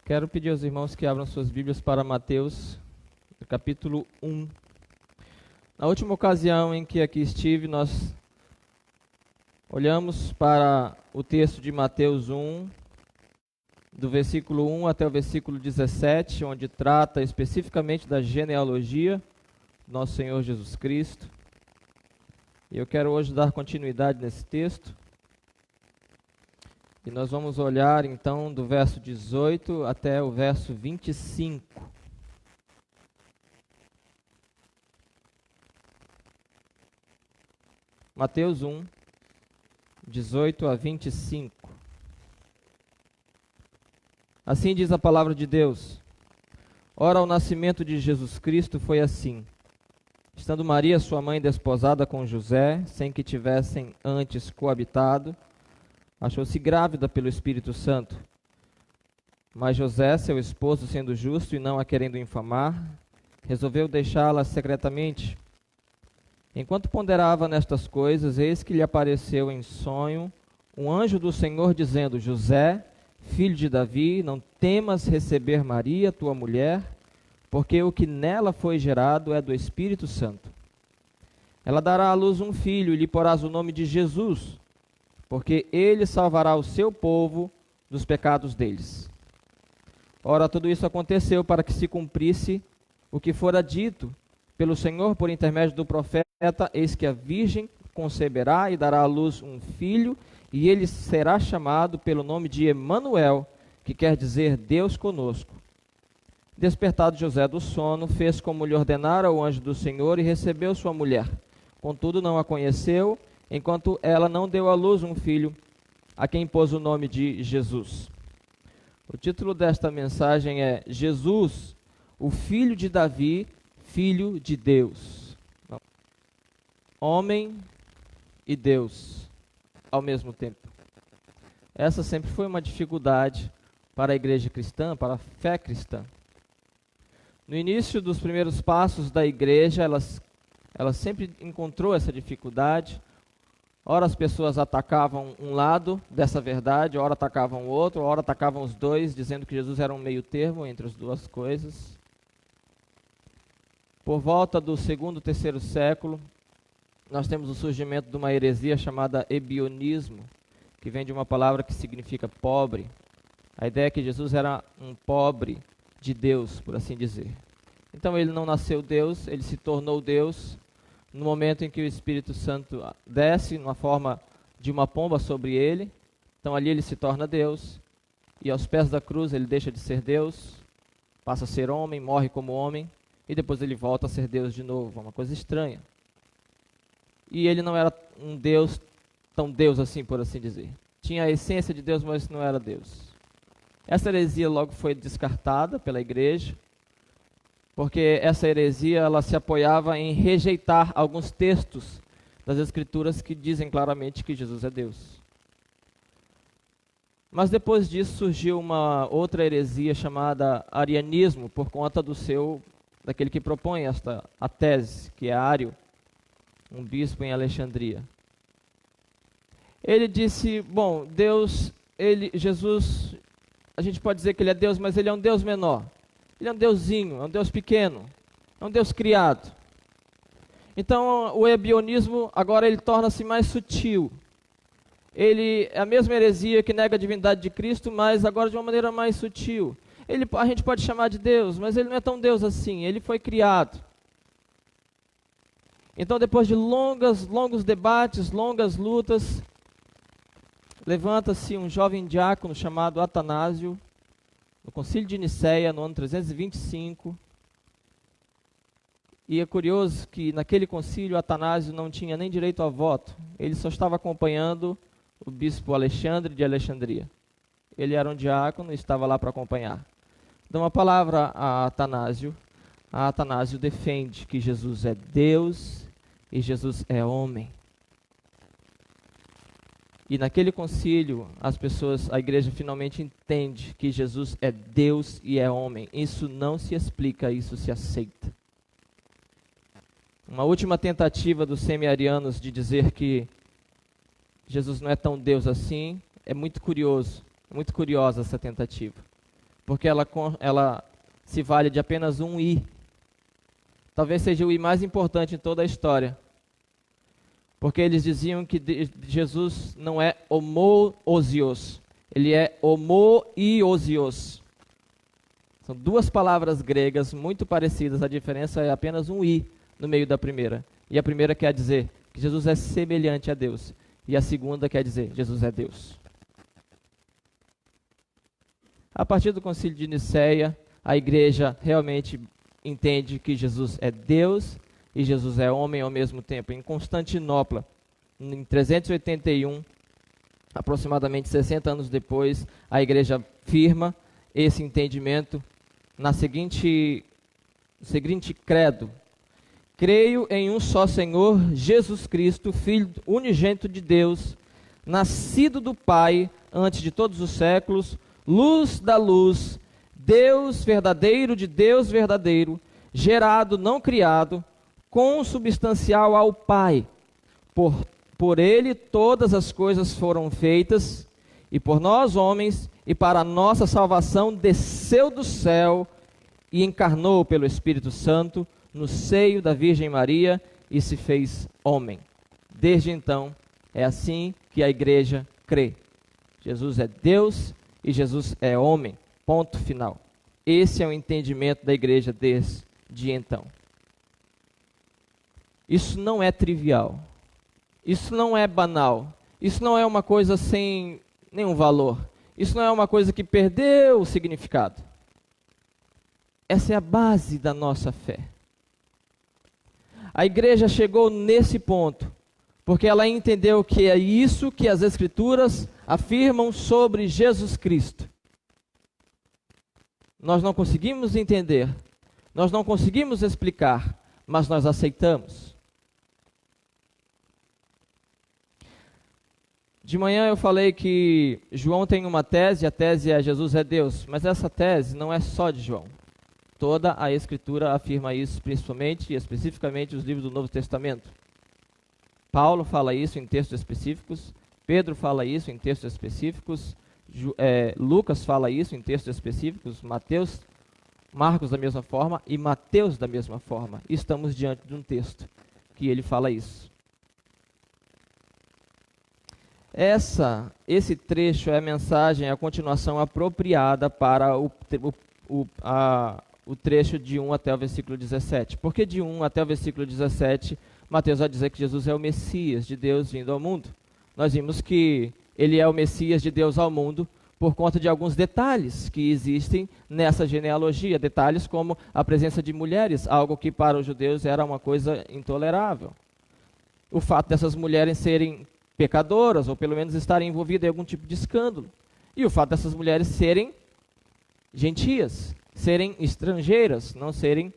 Quero pedir aos irmãos que abram suas Bíblias para Mateus, capítulo 1. Na última ocasião em que aqui estive, nós olhamos para o texto de Mateus 1, do versículo 1 até o versículo 17, onde trata especificamente da genealogia do nosso Senhor Jesus Cristo. E eu quero hoje dar continuidade nesse texto. E nós vamos olhar então do verso 18 até o verso 25. Mateus 1, 18 a 25. Assim diz a palavra de Deus: Ora, o nascimento de Jesus Cristo foi assim. Estando Maria, sua mãe, desposada com José, sem que tivessem antes coabitado, achou-se grávida pelo Espírito Santo. Mas José, seu esposo, sendo justo e não a querendo infamar, resolveu deixá-la secretamente. Enquanto ponderava nestas coisas, eis que lhe apareceu em sonho um anjo do Senhor, dizendo: José, filho de Davi, não temas receber Maria, tua mulher, porque o que nela foi gerado é do Espírito Santo. Ela dará à luz um filho e lhe porás o nome de Jesus, porque ele salvará o seu povo dos pecados deles. Ora, tudo isso aconteceu para que se cumprisse o que fora dito pelo Senhor por intermédio do profeta: eis que a virgem conceberá e dará à luz um filho, e ele será chamado pelo nome de Emanuel, que quer dizer Deus conosco. Despertado José do sono, fez como lhe ordenara o anjo do Senhor e recebeu sua mulher. Contudo, não a conheceu, enquanto ela não deu à luz um filho, a quem pôs o nome de Jesus. O título desta mensagem é Jesus, o filho de Davi, filho de Deus. Homem e Deus ao mesmo tempo. Essa sempre foi uma dificuldade para a igreja cristã, para a fé cristã. No início dos primeiros passos da igreja, ela sempre encontrou essa dificuldade. Ora as pessoas atacavam um lado dessa verdade, ora atacavam o outro, ora atacavam os dois, dizendo que Jesus era um meio termo entre as duas coisas. Por volta do segundo, terceiro século, nós temos o surgimento de uma heresia chamada ebionismo, que vem de uma palavra que significa pobre. A ideia é que Jesus era um pobre de Deus, por assim dizer. Então ele não nasceu Deus, ele se tornou Deus no momento em que o Espírito Santo desce na forma de uma pomba sobre ele. Então ali ele se torna Deus, e aos pés da cruz ele deixa de ser Deus, passa a ser homem, morre como homem, e depois ele volta a ser Deus de novo. É uma coisa estranha. E ele não era um Deus, tão Deus assim, por assim dizer. Tinha a essência de Deus, mas não era Deus. Essa heresia logo foi descartada pela igreja, porque essa heresia ela se apoiava em rejeitar alguns textos das Escrituras que dizem claramente que Jesus é Deus. Mas depois disso surgiu uma outra heresia chamada arianismo, por conta daquele que propõe a tese, que é Ário, um bispo em Alexandria. Ele disse, bom, Jesus, a gente pode dizer que ele é Deus, mas ele é um Deus menor. Ele é um deusinho, é um Deus pequeno, é um Deus criado. Então o ebionismo agora ele torna-se mais sutil. Ele é a mesma heresia que nega a divindade de Cristo, mas agora de uma maneira mais sutil. A gente pode chamar de Deus, mas ele não é tão Deus assim, ele foi criado. Então, depois de longos debates, longas lutas, levanta-se um jovem diácono chamado Atanásio, no Concílio de Nicéia, no ano 325. E é curioso que naquele concílio Atanásio não tinha nem direito a voto. Ele só estava acompanhando o bispo Alexandre de Alexandria. Ele era um diácono e estava lá para acompanhar. Dá uma palavra a Atanásio. Atanásio defende que Jesus é Deus e Jesus é homem. E naquele concílio, a igreja finalmente entende que Jesus é Deus e é homem. Isso não se explica, isso se aceita. Uma última tentativa dos semi-arianos de dizer que Jesus não é tão Deus assim, é muito curiosa essa tentativa. porque ela se vale de apenas um I. Talvez seja o I mais importante em toda a história. Porque eles diziam que Jesus não é homoousios, ele é homoiousios. São duas palavras gregas muito parecidas, a diferença é apenas um I no meio da primeira. E a primeira quer dizer que Jesus é semelhante a Deus. E a segunda quer dizer Jesus é Deus. A partir do Concílio de Nicéia, a igreja realmente entende que Jesus é Deus e Jesus é homem ao mesmo tempo. Em Constantinopla, em 381, aproximadamente 60 anos depois, a igreja firma esse entendimento na seguinte credo: creio em um só Senhor, Jesus Cristo, Filho unigênito de Deus, nascido do Pai antes de todos os séculos, luz da luz, Deus verdadeiro de Deus verdadeiro, gerado, não criado, consubstancial ao Pai. Por ele todas as coisas foram feitas, e por nós homens, e para a nossa salvação, desceu do céu e encarnou pelo Espírito Santo no seio da Virgem Maria e se fez homem. Desde então, é assim que a igreja crê. Jesus é Deus e Jesus é homem. Ponto final. Esse é o entendimento da igreja desde então. Isso não é trivial. Isso não é banal. Isso não é uma coisa sem nenhum valor. Isso não é uma coisa que perdeu o significado. Essa é a base da nossa fé. A igreja chegou nesse ponto porque ela entendeu que é isso que as Escrituras afirmam sobre Jesus Cristo. Nós não conseguimos entender, nós não conseguimos explicar, mas nós aceitamos. De manhã eu falei que João tem uma tese, a tese é Jesus é Deus, mas essa tese não é só de João. Toda a Escritura afirma isso, principalmente e especificamente os livros do Novo Testamento. Paulo fala isso em textos específicos, Pedro fala isso em textos específicos, Lucas fala isso em textos específicos, Marcos da mesma forma e Mateus da mesma forma. E estamos diante de um texto que ele fala isso. Esse trecho é a mensagem, a continuação apropriada para o trecho de 1 até o versículo 17. Porque de 1 até o versículo 17, Mateus vai dizer que Jesus é o Messias de Deus vindo ao mundo. Nós vimos que ele é o Messias de Deus ao mundo por conta de alguns detalhes que existem nessa genealogia. Detalhes como a presença de mulheres, algo que para os judeus era uma coisa intolerável. O fato dessas mulheres serem pecadoras, ou pelo menos estarem envolvidas em algum tipo de escândalo. E o fato dessas mulheres serem gentias, serem estrangeiras, não serem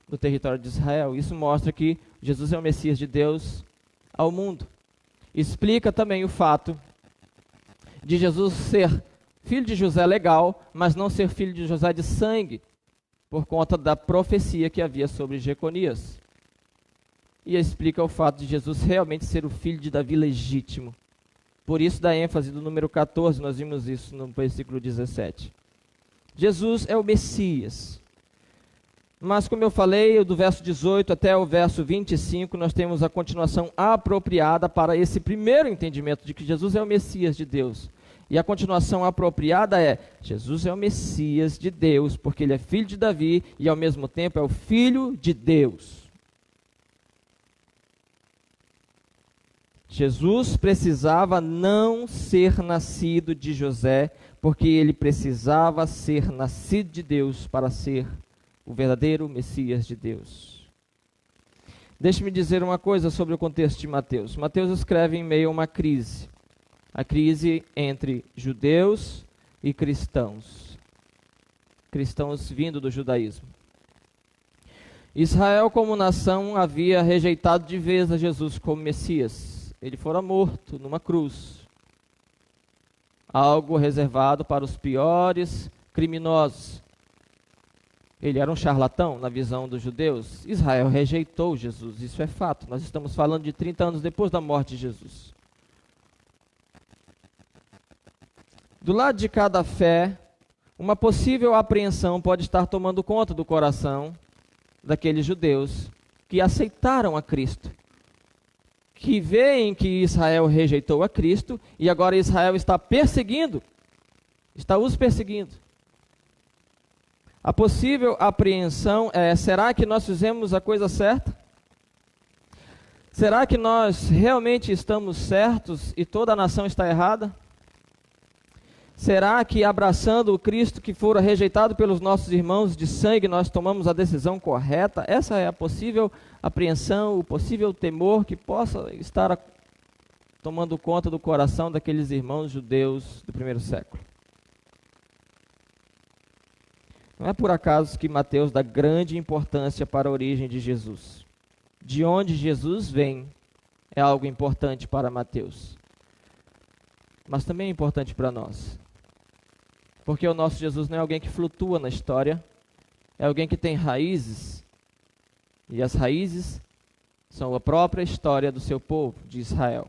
do território de Israel. Isso mostra que Jesus é o Messias de Deus ao mundo. Explica também o fato de Jesus ser filho de José legal, mas não ser filho de José de sangue, por conta da profecia que havia sobre Jeconias. E explica o fato de Jesus realmente ser o filho de Davi legítimo. Por isso da ênfase do número 14, nós vimos isso no versículo 17. Jesus é o Messias. Mas como eu falei, do verso 18 até o verso 25, nós temos a continuação apropriada para esse primeiro entendimento de que Jesus é o Messias de Deus. E a continuação apropriada é: Jesus é o Messias de Deus, porque ele é filho de Davi e ao mesmo tempo é o Filho de Deus. Jesus precisava não ser nascido de José, porque ele precisava ser nascido de Deus para ser o verdadeiro Messias de Deus. Deixe-me dizer uma coisa sobre o contexto de Mateus. Mateus escreve em meio a uma crise. A crise entre judeus e cristãos. Cristãos vindo do judaísmo. Israel, como nação, havia rejeitado de vez a Jesus como Messias. Ele fora morto numa cruz. Algo reservado para os piores criminosos. Ele era um charlatão na visão dos judeus. Israel rejeitou Jesus, isso é fato. Nós estamos falando de 30 anos depois da morte de Jesus. Do lado de cada fé, uma possível apreensão pode estar tomando conta do coração daqueles judeus que aceitaram a Cristo, que veem que Israel rejeitou a Cristo e agora Israel está os perseguindo. A possível apreensão é: será que nós fizemos a coisa certa? Será que nós realmente estamos certos e toda a nação está errada? Será que abraçando o Cristo que fora rejeitado pelos nossos irmãos de sangue, nós tomamos a decisão correta? Essa é a possível apreensão, o possível temor que possa estar tomando conta do coração daqueles irmãos judeus do primeiro século. Não é por acaso que Mateus dá grande importância para a origem de Jesus. De onde Jesus vem é algo importante para Mateus, mas também é importante para nós. Porque o nosso Jesus não é alguém que flutua na história, é alguém que tem raízes, e as raízes são a própria história do seu povo, de Israel.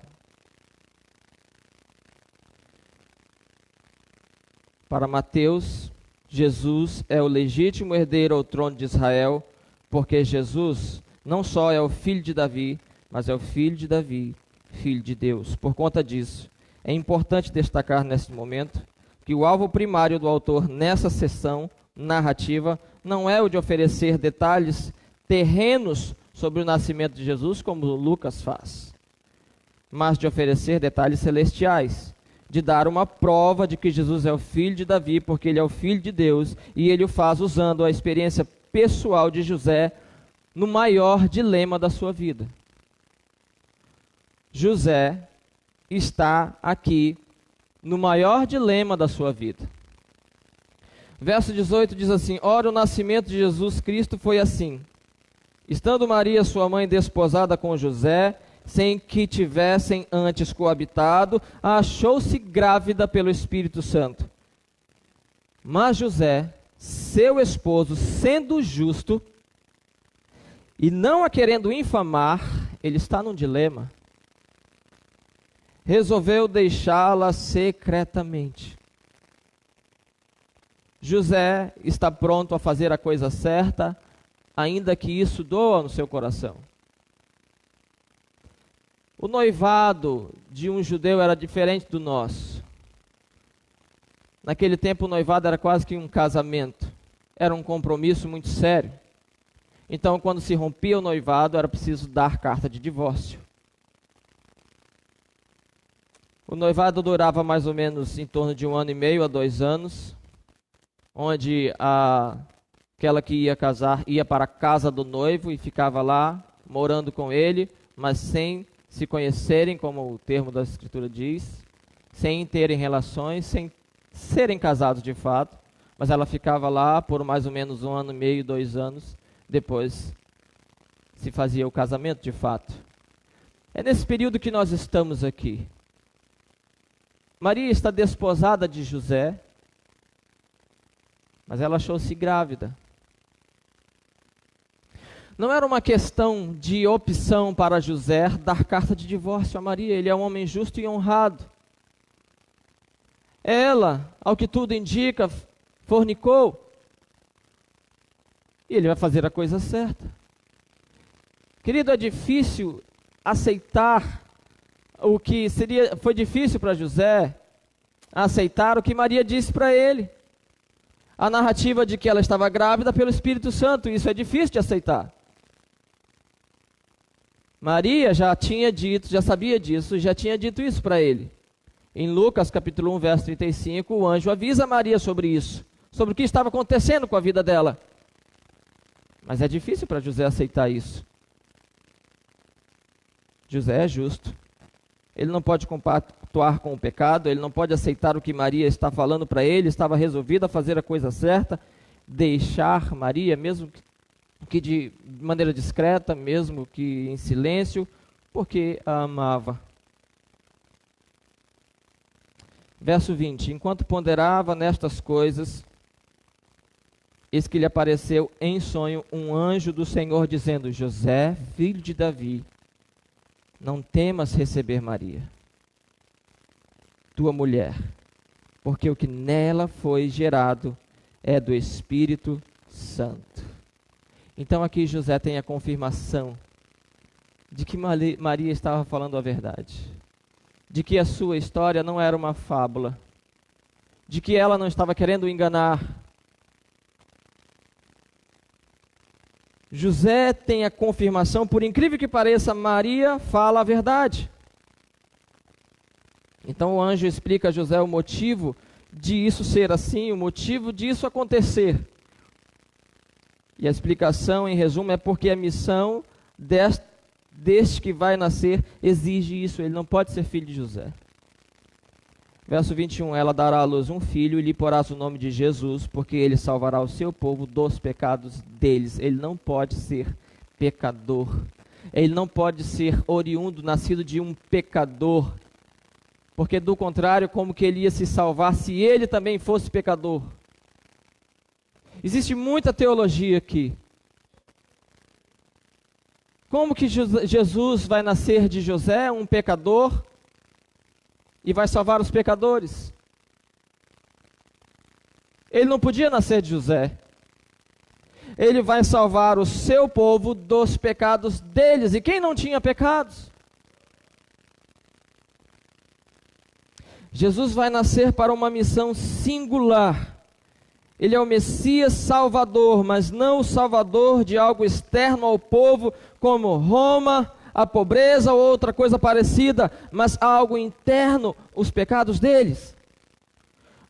Para Mateus, Jesus é o legítimo herdeiro ao trono de Israel, porque Jesus não só é o filho de Davi, mas é o filho de Davi, filho de Deus. Por conta disso, é importante destacar nesse momento que o alvo primário do autor nessa sessão narrativa não é o de oferecer detalhes terrenos sobre o nascimento de Jesus, como Lucas faz, mas de oferecer detalhes celestiais, de dar uma prova de que Jesus é o filho de Davi, porque ele é o filho de Deus, e ele o faz usando a experiência pessoal de José no maior dilema da sua vida. José está aqui no maior dilema da sua vida. Verso 18 diz assim: ora, o nascimento de Jesus Cristo foi assim. Estando Maria, sua mãe, desposada com José, sem que tivessem antes coabitado, achou-se grávida pelo Espírito Santo. Mas José, seu esposo, sendo justo e não a querendo infamar, ele está num dilema, resolveu deixá-la secretamente. José está pronto a fazer a coisa certa, ainda que isso doa no seu coração. O noivado de um judeu era diferente do nosso. Naquele tempo o noivado era quase que um casamento. Era um compromisso muito sério. Então, quando se rompia o noivado, era preciso dar carta de divórcio. O noivado durava mais ou menos em torno de 1 ano e meio a 2 anos, onde aquela que ia casar ia para a casa do noivo e ficava lá, morando com ele, mas sem se conhecerem, como o termo da Escritura diz, sem terem relações, sem serem casados de fato, mas ela ficava lá por mais ou menos 1 ano e meio, 2 anos, depois se fazia o casamento de fato. É nesse período que nós estamos aqui. Maria está desposada de José, mas ela achou-se grávida. Não era uma questão de opção para José dar carta de divórcio a Maria. Ele é um homem justo e honrado. Ela, ao que tudo indica, fornicou. E ele vai fazer a coisa certa. Querido, é difícil aceitar foi difícil para José aceitar o que Maria disse para ele. A narrativa de que ela estava grávida pelo Espírito Santo, isso é difícil de aceitar. Maria já sabia disso, já tinha dito isso para ele. Em Lucas capítulo 1, verso 35, o anjo avisa Maria sobre isso, sobre o que estava acontecendo com a vida dela. Mas é difícil para José aceitar isso. José é justo. Ele não pode compactuar com o pecado, ele não pode aceitar o que Maria está falando para ele, estava resolvido a fazer a coisa certa, deixar Maria, mesmo que de maneira discreta, mesmo que em silêncio, porque a amava. Verso 20, enquanto ponderava nestas coisas, eis que lhe apareceu em sonho um anjo do Senhor, dizendo: José, filho de Davi, não temas receber Maria, tua mulher, porque o que nela foi gerado é do Espírito Santo. Então aqui José tem a confirmação de que Maria estava falando a verdade, de que a sua história não era uma fábula, de que ela não estava querendo enganar. José tem a confirmação, por incrível que pareça, Maria fala a verdade. Então o anjo explica a José o motivo de isso ser assim, o motivo disso acontecer. E a explicação, em resumo, é porque a missão deste que vai nascer exige isso, ele não pode ser filho de José. Verso 21, ela dará à luz um filho e lhe porás o nome de Jesus, porque ele salvará o seu povo dos pecados deles. Ele não pode ser pecador, ele não pode ser oriundo, nascido de um pecador, porque do contrário, como que ele ia se salvar se ele também fosse pecador? Existe muita teologia aqui. Como que Jesus vai nascer de José, um pecador, e vai salvar os pecadores? Ele não podia nascer de José. Ele vai salvar o seu povo dos pecados deles. E quem não tinha pecados? Jesus vai nascer para uma missão singular. Ele é o Messias Salvador, mas não o Salvador de algo externo ao povo, como Roma, a pobreza ou outra coisa parecida, mas algo interno, os pecados deles.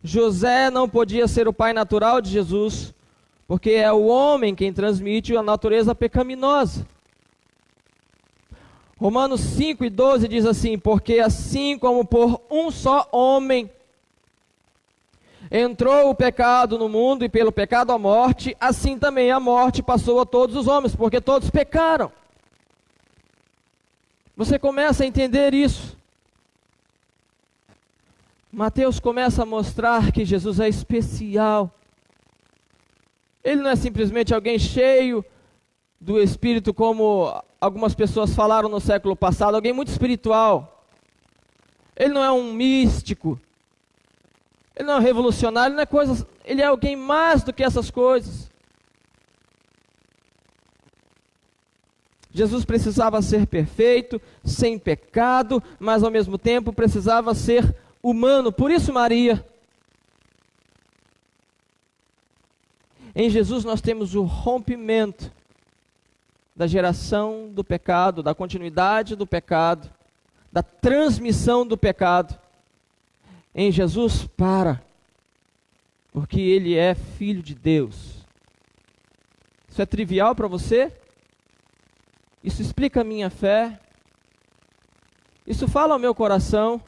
José não podia ser o pai natural de Jesus, porque é o homem quem transmite a natureza pecaminosa. Romanos 5:12 diz assim: porque assim como por um só homem entrou o pecado no mundo, e pelo pecado a morte, assim também a morte passou a todos os homens, porque todos pecaram. Você começa a entender isso. Mateus começa a mostrar que Jesus é especial. Ele não é simplesmente alguém cheio do Espírito, como algumas pessoas falaram no século passado, alguém muito espiritual. Ele não é um místico. Ele não é um revolucionário, ele não é coisa, ele é alguém mais do que essas coisas. Jesus precisava ser perfeito, sem pecado, mas ao mesmo tempo precisava ser humano. Por isso Maria. Em Jesus nós temos o rompimento da geração do pecado, da continuidade do pecado, da transmissão do pecado. Em Jesus, porque Ele é Filho de Deus. Isso é trivial para você? Isso explica a minha fé? Isso fala ao meu coração?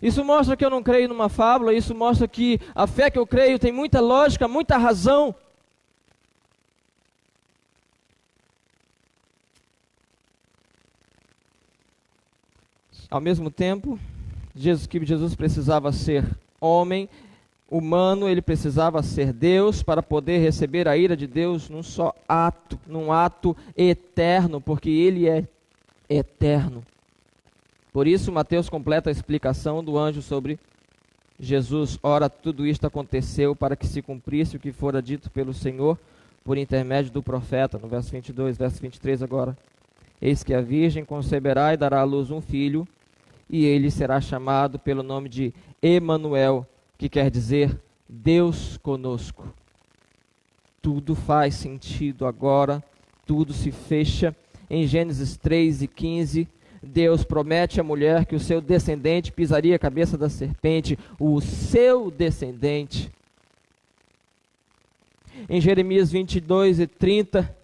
Isso mostra que eu não creio numa fábula? Isso mostra que a fé que eu creio tem muita lógica, muita razão? Ao mesmo tempo, que Jesus precisava ser homem, humano, ele precisava ser Deus para poder receber a ira de Deus num só ato, num ato eterno, porque ele é eterno. Por isso Mateus completa a explicação do anjo sobre Jesus. Ora, tudo isto aconteceu para que se cumprisse o que fora dito pelo Senhor por intermédio do profeta. No verso 22, verso 23 agora. Eis que a virgem conceberá e dará à luz um filho, e ele será chamado pelo nome de Emanuel, que quer dizer Deus conosco. Tudo faz sentido agora, tudo se fecha. Em Gênesis 3:15, Deus promete à mulher que o seu descendente pisaria a cabeça da serpente, o seu descendente. Em Jeremias 22:30,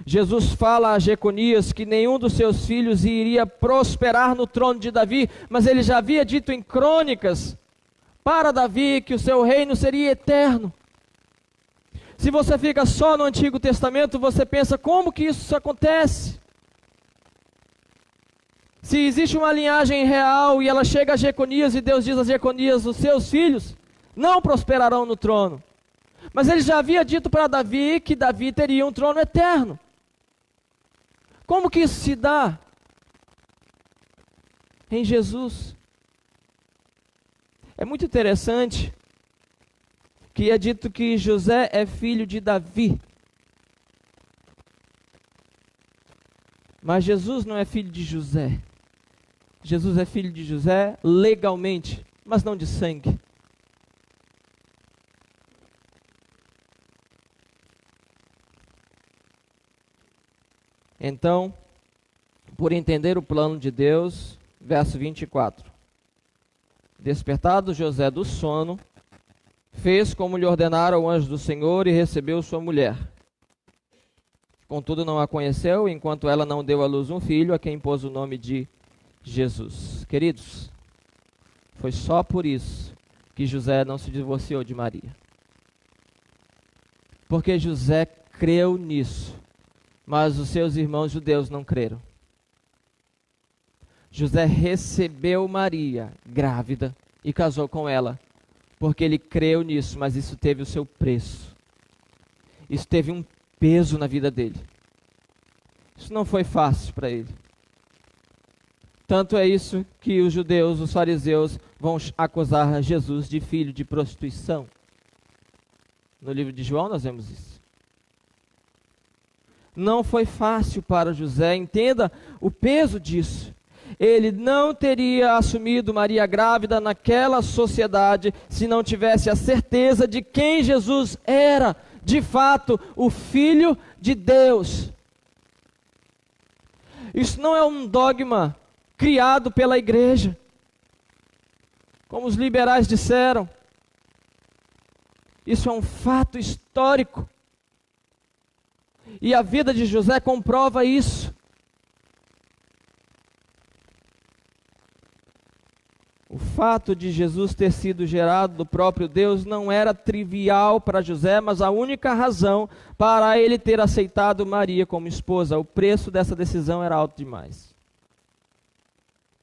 Jesus fala a Jeconias que nenhum dos seus filhos iria prosperar no trono de Davi, mas ele já havia dito em Crônicas para Davi que o seu reino seria eterno. Se você fica só no Antigo Testamento, você pensa, como que isso acontece? Se existe uma linhagem real e ela chega a Jeconias e Deus diz a Jeconias, os seus filhos não prosperarão no trono. Mas ele já havia dito para Davi que Davi teria um trono eterno. Como que isso se dá? Em Jesus. É muito interessante que é dito que José é filho de Davi. Mas Jesus não é filho de José. Jesus é filho de José legalmente, mas não de sangue. Então, por entender o plano de Deus, verso 24. Despertado José do sono, fez como lhe ordenara o anjo do Senhor e recebeu sua mulher. Contudo, não a conheceu, enquanto ela não deu à luz um filho, a quem pôs o nome de Jesus. Queridos, foi só por isso que José não se divorciou de Maria. Porque José creu nisso, mas os seus irmãos judeus não creram. José recebeu Maria grávida e casou com ela, porque ele creu nisso, mas isso teve o seu preço. Isso teve um peso na vida dele. Isso não foi fácil para ele. Tanto é isso que os judeus, os fariseus, vão acusar Jesus de filho de prostituição. No livro de João nós vemos isso. Não foi fácil para José, entenda o peso disso. Ele não teria assumido Maria grávida naquela sociedade se não tivesse a certeza de quem Jesus era, de fato, o Filho de Deus. Isso não é um dogma criado pela igreja, como os liberais disseram. Isso é um fato histórico. E a vida de José comprova isso. O fato de Jesus ter sido gerado do próprio Deus não era trivial para José, mas a única razão para ele ter aceitado Maria como esposa. O preço dessa decisão era alto demais.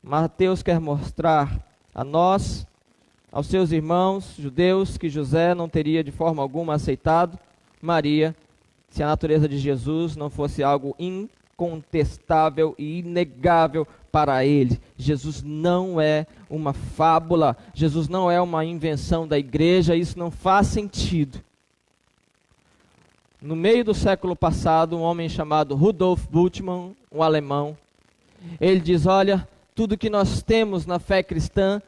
Mateus quer mostrar a nós, aos seus irmãos judeus, que José não teria de forma alguma aceitado Maria se a natureza de Jesus não fosse algo incontestável e inegável para ele. Jesus não é uma fábula, Jesus não é uma invenção da igreja, isso não faz sentido. No meio do século passado, um homem chamado Rudolf Bultmann, um alemão, ele diz, olha, tudo que nós temos na fé cristã,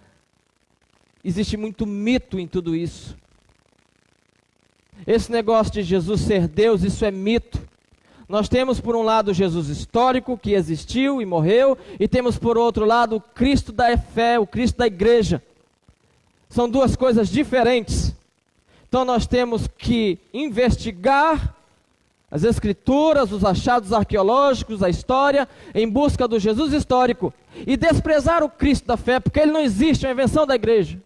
existe muito mito em tudo isso. Esse negócio de Jesus ser Deus, isso é mito. Nós temos por um lado Jesus histórico, que existiu e morreu, e temos por outro lado o Cristo da fé, o Cristo da igreja. São duas coisas diferentes. Então nós temos que investigar as escrituras, os achados arqueológicos, a história, em busca do Jesus histórico, e desprezar o Cristo da fé, porque ele não existe, é uma invenção da igreja.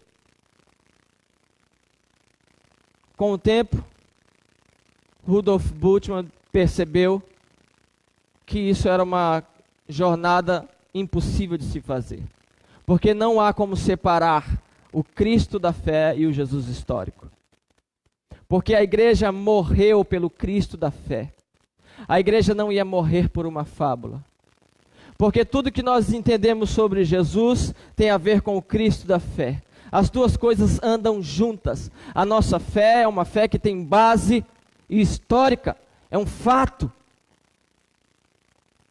Com o tempo, Rudolf Bultmann percebeu que isso era uma jornada impossível de se fazer. Porque não há como separar o Cristo da fé e o Jesus histórico. Porque a igreja morreu pelo Cristo da fé. A igreja não ia morrer por uma fábula. Porque tudo que nós entendemos sobre Jesus tem a ver com o Cristo da fé. As duas coisas andam juntas. A nossa fé é uma fé que tem base histórica, é um fato.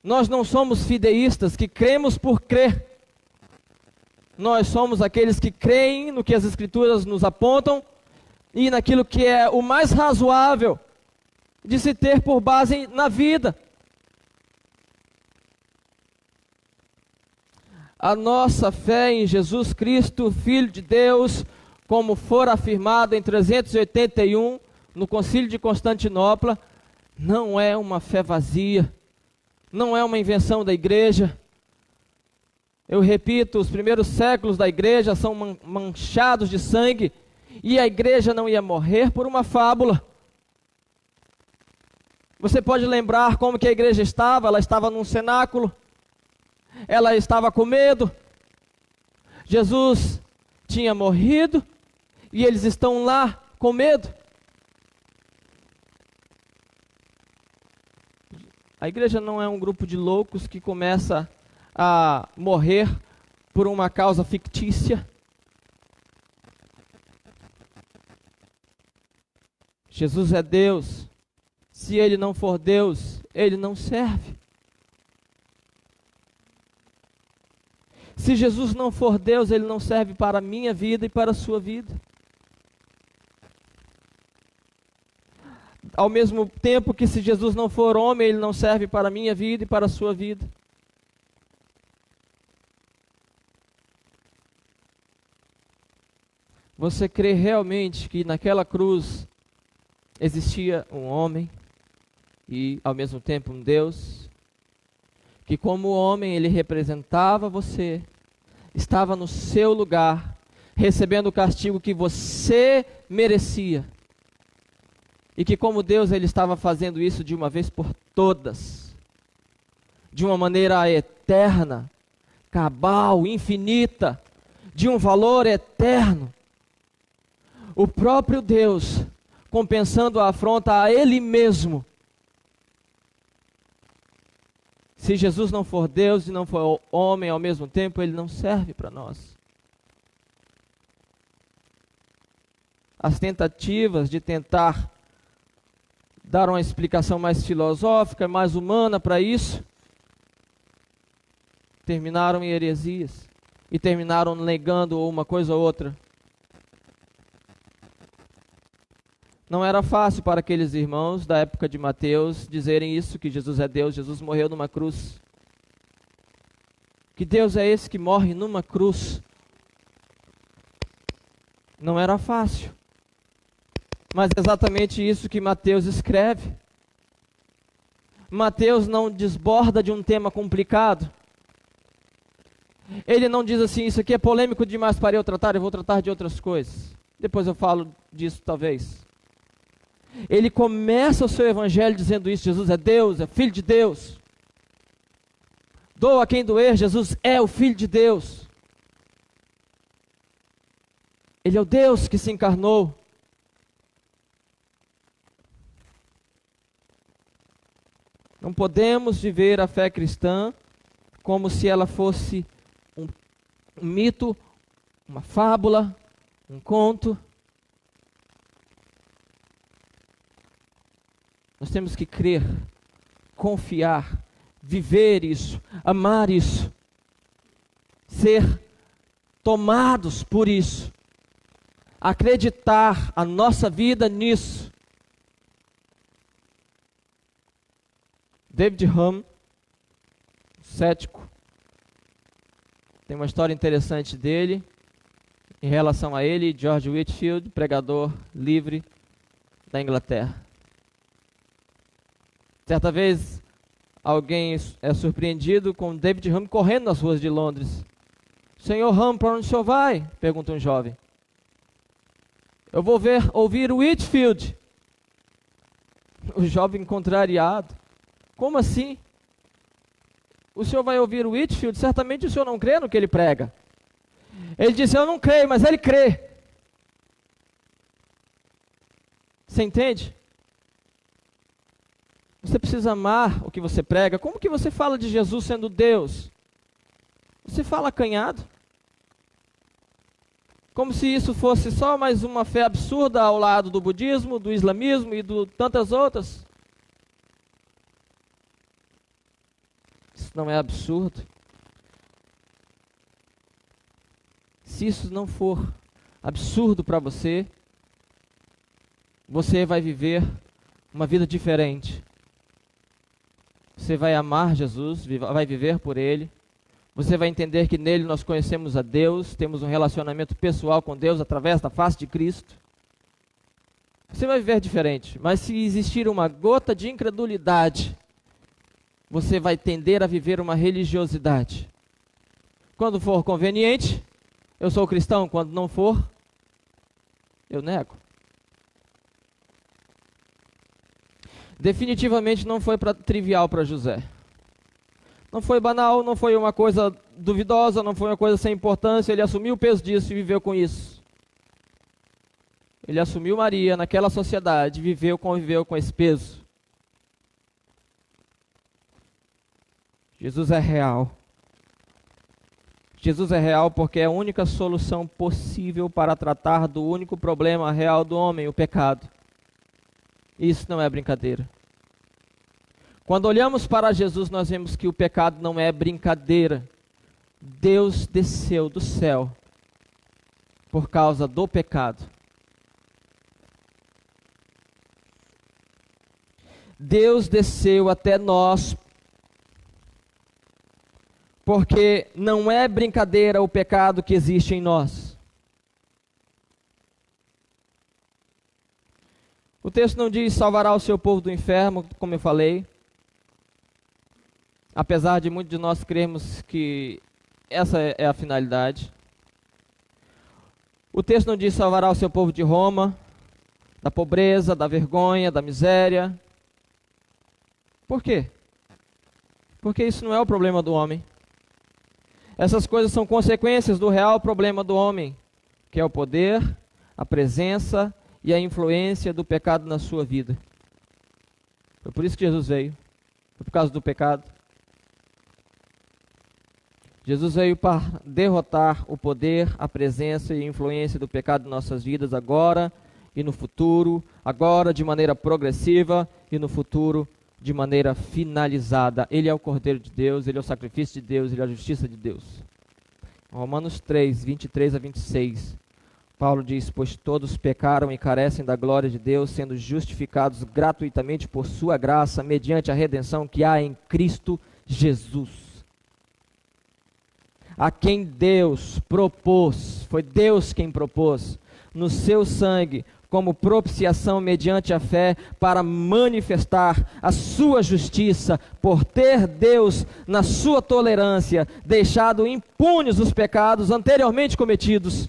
Nós não somos fideístas que cremos por crer. Nós somos aqueles que creem no que as Escrituras nos apontam e naquilo que é o mais razoável de se ter por base na vida. A nossa fé em Jesus Cristo, Filho de Deus, como for afirmado em 381, no Concílio de Constantinopla, não é uma fé vazia, não é uma invenção da igreja. Eu repito, os primeiros séculos da igreja são manchados de sangue, e a igreja não ia morrer por uma fábula. Você pode lembrar como que a igreja estava? Ela estava num cenáculo, ela estava com medo. Jesus tinha morrido e eles estão lá com medo. A igreja não é um grupo de loucos que começa a morrer por uma causa fictícia. Jesus é Deus. Se Ele não for Deus, Ele não serve. Se Jesus não for Deus, Ele não serve para a minha vida e para a sua vida. Ao mesmo tempo que se Jesus não for homem, Ele não serve para a minha vida e para a sua vida. Você crê realmente que naquela cruz existia um homem e ao mesmo tempo um Deus? Que como homem Ele representava você, estava no seu lugar, recebendo o castigo que você merecia. E que como Deus Ele estava fazendo isso de uma vez por todas, de uma maneira eterna, cabal, infinita, de um valor eterno. O próprio Deus, compensando a afronta a Ele mesmo. Se Jesus não for Deus e não for homem ao mesmo tempo, Ele não serve para nós. As tentativas de tentar dar uma explicação mais filosófica, mais humana para isso, terminaram em heresias e terminaram negando uma coisa ou outra. Não era fácil para aqueles irmãos da época de Mateus dizerem isso, que Jesus é Deus, Jesus morreu numa cruz. Que Deus é esse que morre numa cruz? Não era fácil. Mas é exatamente isso que Mateus escreve. Mateus não desborda de um tema complicado. Ele não diz assim, isso aqui é polêmico demais para eu tratar, eu vou tratar de outras coisas. Depois eu falo disso talvez. Ele começa o seu evangelho dizendo isso, Jesus é Deus, é Filho de Deus. Doa a quem doer, Jesus é o Filho de Deus. Ele é o Deus que se encarnou. Não podemos viver a fé cristã como se ela fosse um mito, uma fábula, um conto. Nós temos que crer, confiar, viver isso, amar isso, ser tomados por isso, acreditar a nossa vida nisso. David Hume, cético, tem uma história interessante dele, em relação a ele e George Whitefield, pregador livre da Inglaterra. Certa vez, alguém é surpreendido com David Hume correndo nas ruas de Londres. Senhor Hume, para onde o senhor vai? Pergunta um jovem. Eu vou ouvir o Whitefield. O jovem contrariado. Como assim? O senhor vai ouvir o Whitefield? Certamente o senhor não crê no que ele prega. Ele disse, eu não creio, mas ele crê. Você entende? Você precisa amar o que você prega. Como que você fala de Jesus sendo Deus? Você fala acanhado. Como se isso fosse só mais uma fé absurda ao lado do budismo, do islamismo e de tantas outras. Isso não é absurdo? Se isso não for absurdo para você, você vai viver uma vida diferente. Você vai amar Jesus, vai viver por Ele. Você vai entender que nele nós conhecemos a Deus, temos um relacionamento pessoal com Deus através da face de Cristo. Você vai viver diferente, mas se existir uma gota de incredulidade, você vai tender a viver uma religiosidade. Quando for conveniente, eu sou cristão. Quando não for, eu nego. Definitivamente não foi trivial para José. Não foi banal, não foi uma coisa duvidosa, não foi uma coisa sem importância. Ele assumiu o peso disso e viveu com isso. Ele assumiu Maria naquela sociedade, conviveu com esse peso. Jesus é real. Jesus é real porque é a única solução possível para tratar do único problema real do homem, o pecado. Isso não é brincadeira. Quando olhamos para Jesus, nós vemos que o pecado não é brincadeira. Deus desceu do céu por causa do pecado. Deus desceu até nós porque não é brincadeira o pecado que existe em nós. O texto não diz salvará o seu povo do inferno, como eu falei. Apesar de muitos de nós crermos que essa é a finalidade. O texto não diz salvará o seu povo de Roma, da pobreza, da vergonha, da miséria. Por quê? Porque isso não é o problema do homem. Essas coisas são consequências do real problema do homem, que é o poder, a presença e a influência do pecado na sua vida. Foi por isso que Jesus veio. Foi por causa do pecado. Jesus veio para derrotar o poder, a presença e a influência do pecado em nossas vidas agora e no futuro, agora de maneira progressiva e no futuro de maneira finalizada. Ele é o Cordeiro de Deus, Ele é o sacrifício de Deus, Ele é a justiça de Deus. Romanos 3, 23 a 26, Paulo diz, pois todos pecaram e carecem da glória de Deus, sendo justificados gratuitamente por sua graça, mediante a redenção que há em Cristo Jesus, a quem Deus propôs, foi Deus quem propôs, no seu sangue, como propiciação mediante a fé, para manifestar a sua justiça, por ter Deus, na sua tolerância, deixado impunes os pecados anteriormente cometidos,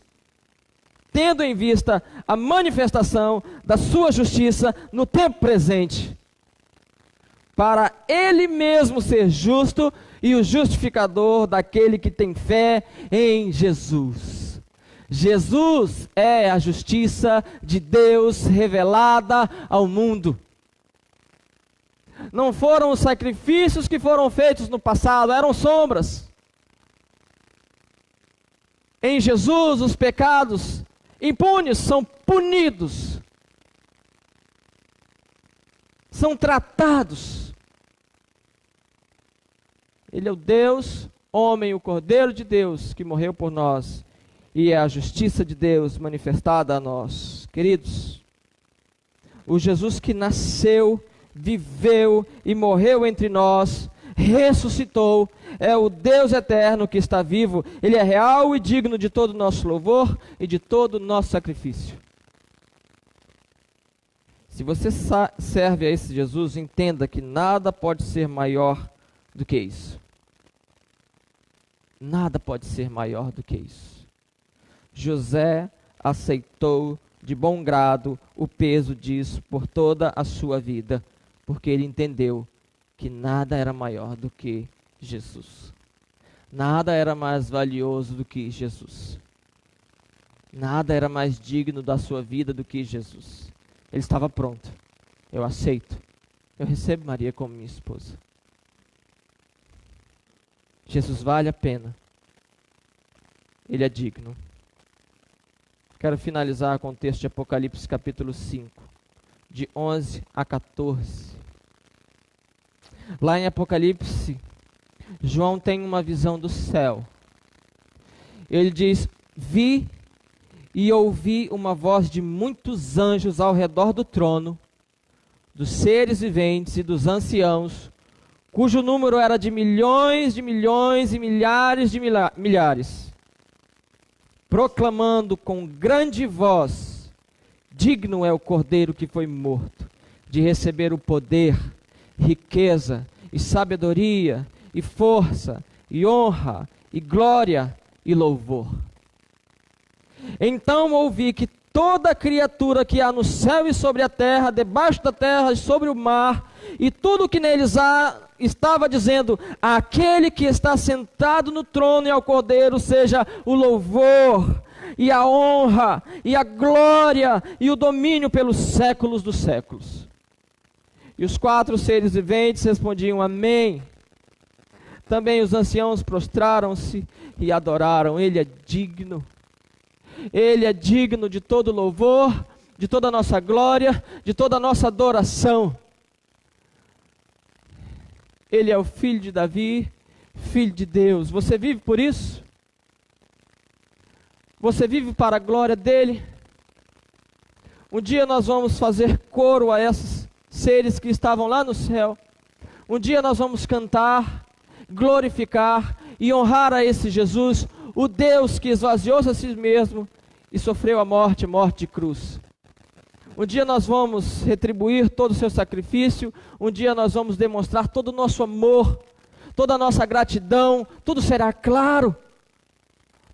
tendo em vista a manifestação da sua justiça no tempo presente, para Ele mesmo ser justo e o justificador daquele que tem fé em Jesus. Jesus é a justiça de Deus revelada ao mundo. Não foram os sacrifícios que foram feitos no passado, eram sombras. Em Jesus, os pecados impunes são punidos, são tratados. Ele é o Deus, homem, o Cordeiro de Deus que morreu por nós. E é a justiça de Deus manifestada a nós. Queridos, o Jesus que nasceu, viveu e morreu entre nós, ressuscitou, é o Deus eterno que está vivo. Ele é real e digno de todo o nosso louvor e de todo o nosso sacrifício. Se você serve a esse Jesus, entenda que nada pode ser maior do que isso. Nada pode ser maior do que isso. José aceitou de bom grado o peso disso por toda a sua vida, porque ele entendeu que nada era maior do que Jesus. Nada era mais valioso do que Jesus. Nada era mais digno da sua vida do que Jesus. Ele estava pronto. Eu aceito. Eu recebo Maria como minha esposa. Jesus vale a pena. Ele é digno. Quero finalizar com o texto de Apocalipse capítulo 5, de 11 a 14. Lá em Apocalipse, João tem uma visão do céu. Ele diz, vi e ouvi uma voz de muitos anjos ao redor do trono, dos seres viventes e dos anciãos, cujo número era de milhões e milhares de milhares, proclamando com grande voz, digno é o Cordeiro que foi morto, de receber o poder, riqueza e sabedoria, e força, e honra, e glória, e louvor. Então ouvi que toda criatura que há no céu e sobre a terra, debaixo da terra e sobre o mar, e tudo que neles há, estava dizendo, aquele que está sentado no trono e ao Cordeiro, seja o louvor, e a honra, e a glória, e o domínio pelos séculos dos séculos. E os 4 seres viventes respondiam, amém. Também os anciãos prostraram-se e adoraram. Ele é digno. Ele é digno de todo louvor, de toda a nossa glória, de toda a nossa adoração. Ele é o Filho de Davi, Filho de Deus. Você vive por isso? Você vive para a glória dele? Um dia nós vamos fazer coro a esses seres que estavam lá no céu. Um dia nós vamos cantar, glorificar e honrar a esse Jesus, o Deus que esvaziou-se a si mesmo e sofreu a morte de cruz. Um dia nós vamos retribuir todo o seu sacrifício, um dia nós vamos demonstrar todo o nosso amor, toda a nossa gratidão, tudo será claro,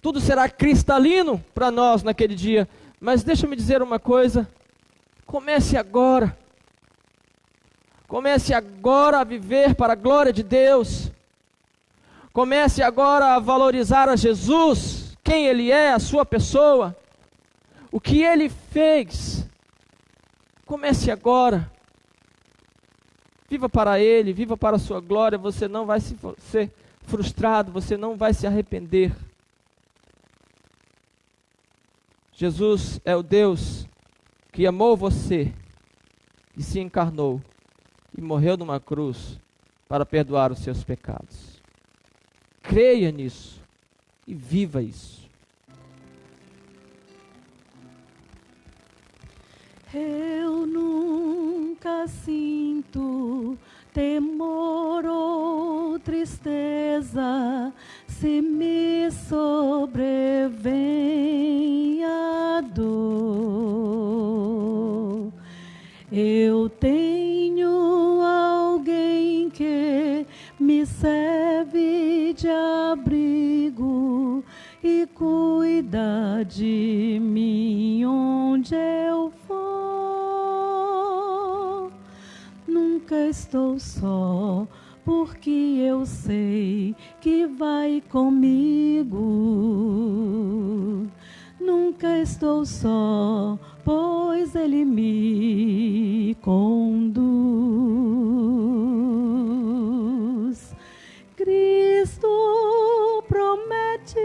tudo será cristalino para nós naquele dia. Mas deixa-me dizer uma coisa, comece agora a viver para a glória de Deus, comece agora a valorizar a Jesus, quem Ele é, a sua pessoa, o que Ele fez. Comece agora, viva para Ele, viva para a sua glória, você não vai ser frustrado, você não vai se arrepender. Jesus é o Deus que amou você e se encarnou e morreu numa cruz para perdoar os seus pecados. Creia nisso e viva isso. Eu nunca sinto temor ou tristeza se me sobrevém a dor. Eu tenho alguém que me serve de abrigo e cuida de mim onde eu for. Nunca estou só, porque eu sei que vai comigo. Nunca estou só, pois Ele me conduz. Cristo promete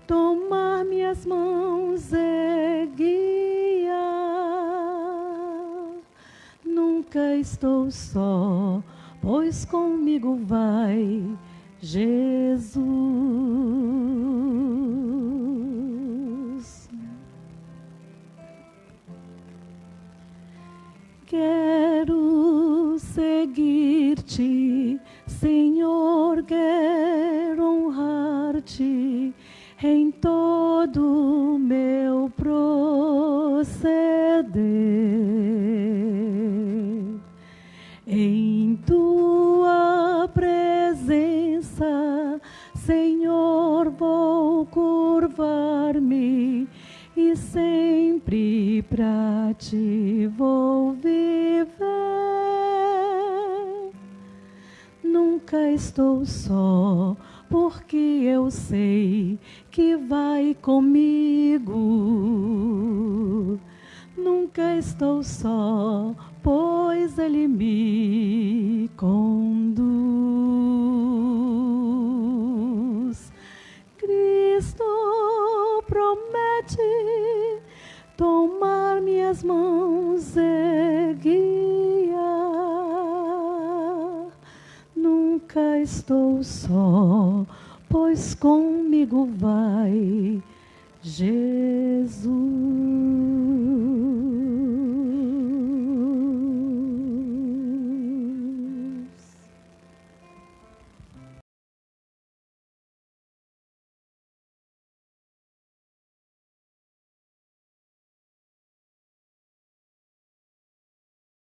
tomar minhas mãos e guiar. Nunca estou só, pois comigo vai Jesus. Quero seguir-te, Senhor, quero honrar-te em todo o meu proceder. Em tua presença, Senhor, vou curvar-me e sempre pra ti vou viver. Nunca estou só, porque eu sei que vai comigo. Nunca estou só, pois Ele me conduz. Cristo promete tomar minhas mãos e guiar. Nunca estou só, pois comigo vai Jesus.